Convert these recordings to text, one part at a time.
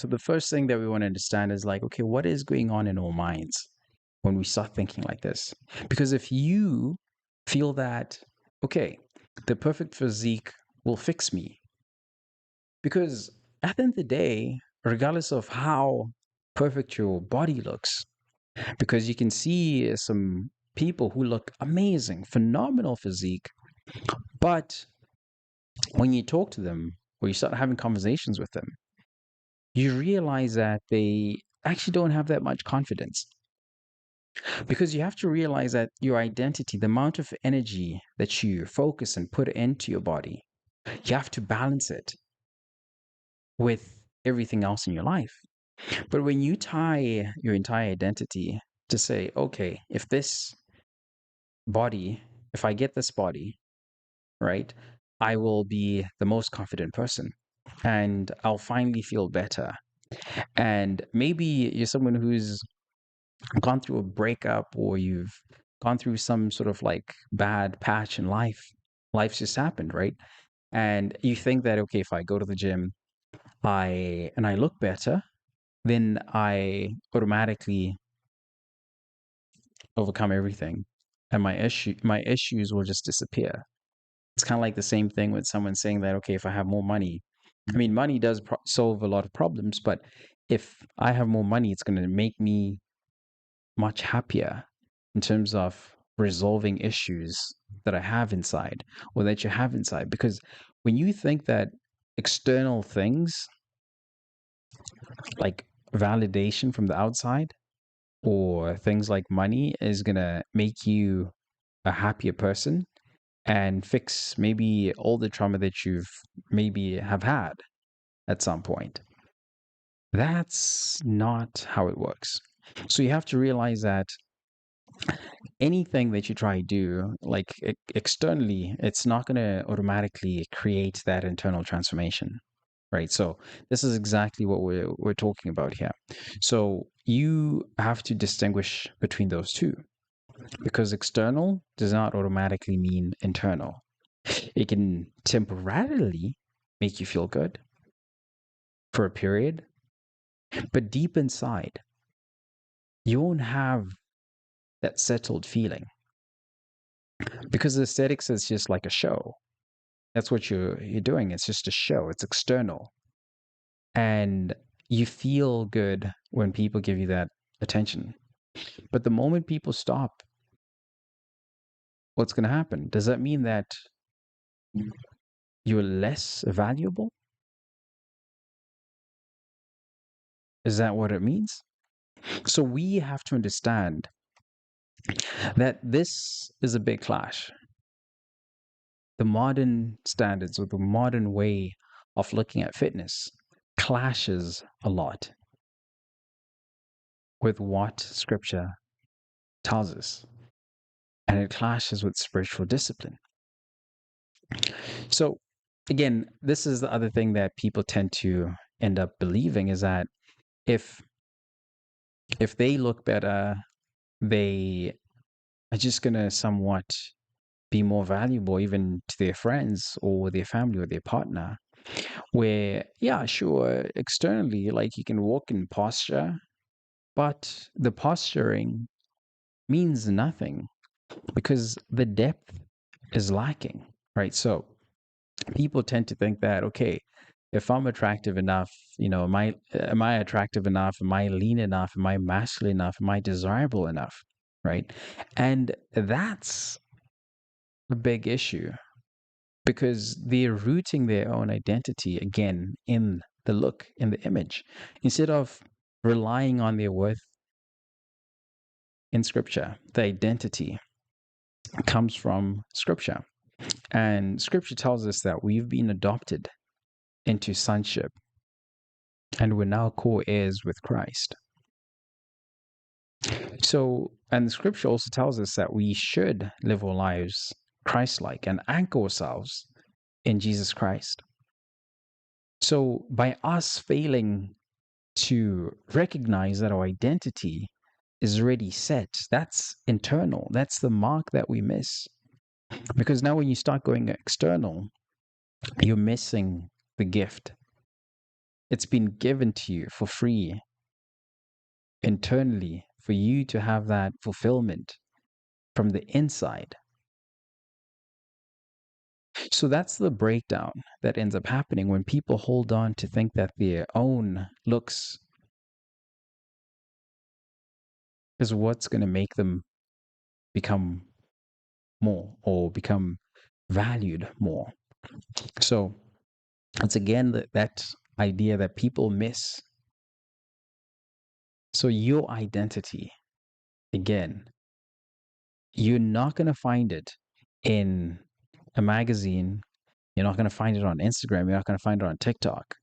So the first thing that we want to understand is like, okay, what is going on in our minds when we start thinking like this? Because if you feel that, okay, the perfect physique will fix me, because at the end of the day, regardless of how perfect your body looks, because you can see some people who look amazing, phenomenal physique, but when you talk to them or you start having conversations with them, you realize that they actually don't have that much confidence. Because you have to realize that your identity, the amount of energy that you focus and put into your body, you have to balance it with everything else in your life. But when you tie your entire identity to say, okay, if this body, if I get this body, right, I will be the most confident person and I'll finally feel better. And maybe you're someone who's gone through a breakup or you've gone through some sort of like bad patch in life. Life's just happened, right? And you think that, okay, if I go to the gym, I look better, then I automatically overcome everything, and my issues will just disappear. It's kind of like the same thing with someone saying that, okay, if I have more money, I mean, money does solve a lot of problems, but if I have more money, it's going to make me much happier in terms of resolving issues that I have inside or that you have inside. Because when you think that external things like validation from the outside or things like money is going to make you a happier person and fix maybe all the trauma that you've maybe have had at some point. That's not how it works. So you have to realize that anything that you try to do, like externally, it's not going to automatically create that internal transformation, right? So this is exactly what we're talking about here. So you have to distinguish between those two because external does not automatically mean internal. It can temporarily make you feel good for a period, but deep inside, you won't have that settled feeling because the aesthetics is just like a show. That's what you're doing. It's just a show. It's external, and you feel good when people give you that attention. But the moment people stop, what's going to happen? Does that mean that you're less valuable? Is that what it means? So we have to understand that this is a big clash. The modern standards or the modern way of looking at fitness clashes a lot with what scripture tells us, and it clashes with spiritual discipline. So, again, this is the other thing that people tend to end up believing is that if if they look better, they are just going to somewhat be more valuable even to their friends or their family or their partner. Where, yeah, sure, externally, like you can walk in posture, but the posturing means nothing because the depth is lacking, right? So people tend to think that, okay, if I'm attractive enough, am I attractive enough? Am I lean enough? Am I masculine enough? Am I desirable enough? Right? And that's a big issue because they're rooting their own identity again in the look, in the image, instead of relying on their worth in scripture. The identity comes from scripture. And scripture tells us that we've been adopted into sonship and we're now co heirs with Christ. So, and the scripture also tells us that we should live our lives Christ like and anchor ourselves in Jesus Christ. So, by us failing to recognize that our identity is already set, that's internal, that's the mark that we miss. Because now, when you start going external, you're missing the gift It's been given to you for free internally for you to have that fulfillment from the inside. So that's the breakdown that ends up happening when people hold on to think that their own looks is what's going to make them become more or become valued more. So it's again that idea that people miss. So your identity, again, you're not going to find it in a magazine. You're not going to find it on Instagram. You're not going to find it on TikTok.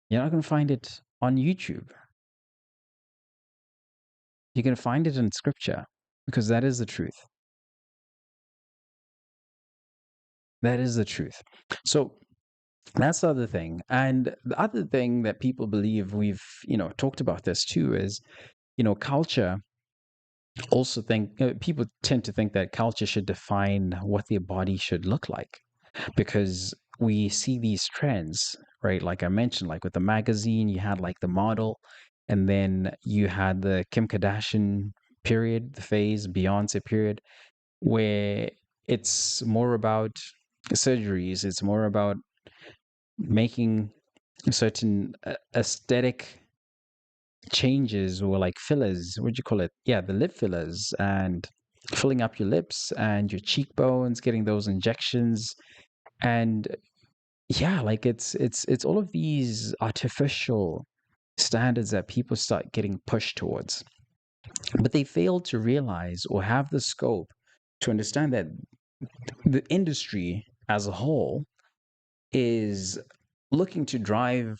You're not going to find it on YouTube. You're going to find it in scripture because that is the truth. That is the truth. So that's the other thing. And the other thing that people believe we've, talked about this too is, culture also people tend to think that culture should define what their body should look like because we see these trends, right? Like I mentioned, like with the magazine, you had like the model, and then you had the Kim Kardashian period, the phase, Beyonce period, where it's more about surgeries, it's more about making certain aesthetic changes or like fillers. What do you call it? Yeah, the lip fillers and filling up your lips and your cheekbones, getting those injections. And yeah, like it's all of these artificial standards that people start getting pushed towards. But they fail to realize or have the scope to understand that the industry as a whole is looking to drive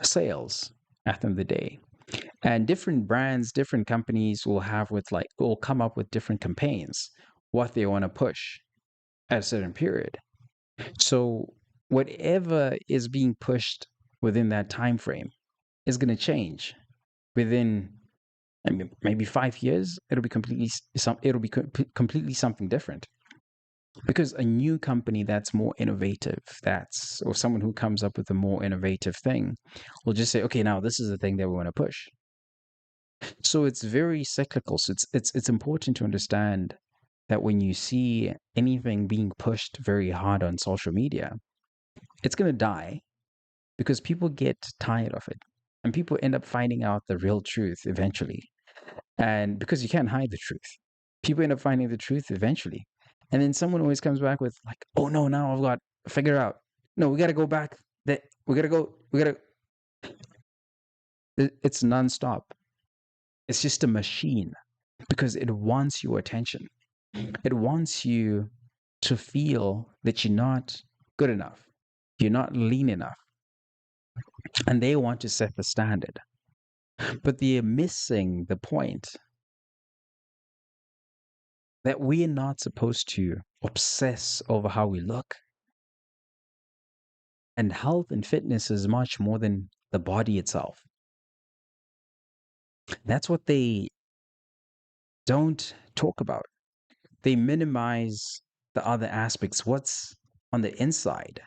sales at the end of the day. And different brands, different companies will come up with different campaigns, what they want to push at a certain period. So whatever is being pushed within that time frame is going to change within, I mean, maybe 5 years. It'll be completely something different because a new company that's more innovative, or someone who comes up with a more innovative thing, will just say, okay, now this is the thing that we want to push. So it's very cyclical. So it's important to understand that when you see anything being pushed very hard on social media, it's going to die because people get tired of it and people end up finding out the real truth eventually. And because you can't hide the truth, people end up finding the truth eventually. And then someone always comes back with like, "Oh no, now I've got to figure out. No, we got to go back. That we got to go. We got to." It's nonstop. It's just a machine because it wants your attention. It wants you to feel that you're not good enough. You're not lean enough. And they want to set the standard. But they're missing the point that we are not supposed to obsess over how we look. And health and fitness is much more than the body itself. That's what they don't talk about. They minimize the other aspects, what's on the inside.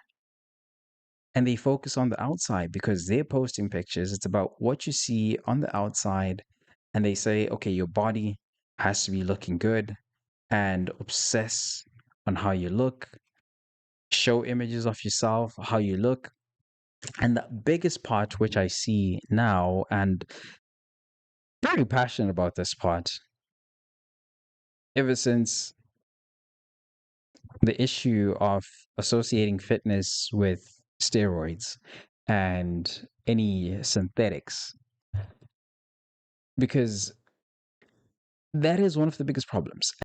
And they focus on the outside because they're posting pictures. It's about what you see on the outside. And they say, okay, your body has to be looking good and obsess on how you look, show images of yourself, how you look. And the biggest part, which I see now, and very passionate about this part, ever since the issue of associating fitness with steroids and any synthetics, because that is one of the biggest problems.